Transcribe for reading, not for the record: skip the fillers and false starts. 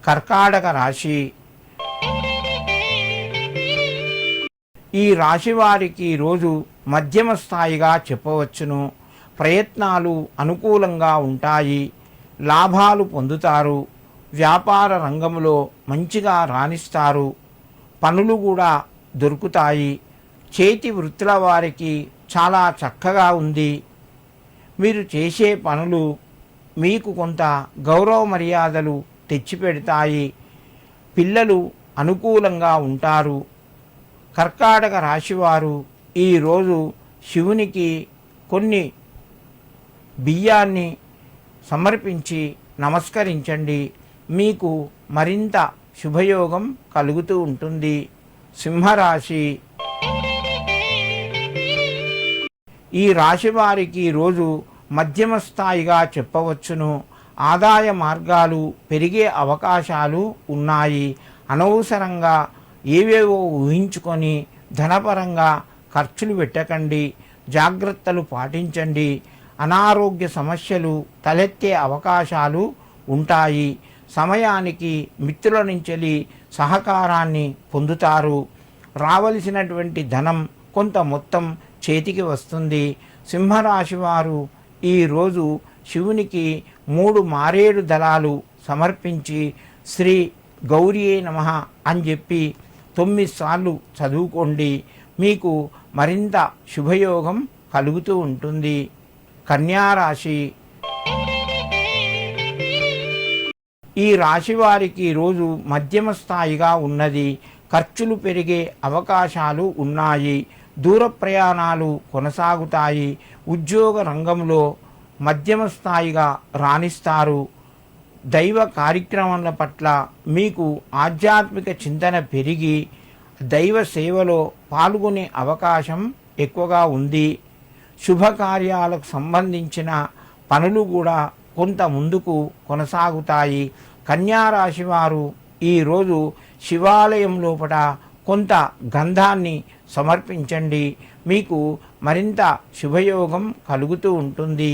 కర్కాటక రాశి. ఈ రాశి వారికి రోజు మధ్యమ స్థాయిగా చెప్పవచ్చును. ప్రయత్నాలు అనుకూలంగా ఉంటాయి, లాభాలు పొందుతారు, వ్యాపార రంగంలో మంచిగా రాణిస్తారు, పనులు కూడా దొరుకుతాయి. చేతి వృత్తుల వారికి చాలా చక్కగా ఉంది. మీరు చేసే పనులు మీకు కొంత గౌరవ మర్యాదలు తెచ్చిపెడతాయి. పిల్లలు అనుకూలంగా ఉంటారు. కర్కాటక రాశివారు ఈరోజు శివునికి కొన్ని బియ్యాన్ని సమర్పించి నమస్కరించండి. మీకు మరింత శుభయోగం కలుగుతూ ఉంటుంది. సింహరాశి. ఈ రాశి వారికి రోజు మధ్యమ స్థాయిగా చెప్పవచ్చును. ఆదాయ మార్గాలు పెరిగే అవకాశాలు ఉన్నాయి. అనవసరంగా ఏవేవో ఊహించుకొని ధనపరంగా ఖర్చులు పెట్టకండి. జాగ్రత్తలు పాటించండి. అనారోగ్య సమస్యలు తలెత్తే అవకాశాలు ఉంటాయి. సమయానికి మిత్రుల నుంచి సహకారాన్ని పొందుతారు. రావలసినటువంటి ధనం కొంత మొత్తం చేతికి వస్తుంది. సింహరాశి వారు ఈరోజు శివునికి 3 మారేడు దళాలు సమర్పించి శ్రీ గౌరీయే నమః అని చెప్పి 9 సార్లు చదువుకోండి. మీకు మరింత శుభయోగం కలుగుతూ ఉంటుంది. కన్యారాశి. ఈ రాశి వారికి రోజు మధ్యమ స్థాయిగా ఉన్నది. ఖర్చులు పెరిగే అవకాశాలు ఉన్నాయి. దూర ప్రయాణాలు కొనసాగుతాయి. ఉద్యోగ రంగంలో మధ్యమ స్థాయిగా రాణిస్తారు. దైవ కార్యక్రమాల పట్ల మీకు ఆధ్యాత్మిక చింతన పెరిగి దైవ సేవలో పాల్గొనే అవకాశం ఎక్కువగా ఉంది. శుభకార్యాలకు సంబంధించిన పనులు కూడా కొంత ముందుకు కొనసాగుతాయి. కన్యారాశి వారు ఈరోజు శివాలయం లోపల కొంత గంధాన్ని సమర్పించండి. మీకు మరింత శుభయోగం కలుగుతూ ఉంటుంది.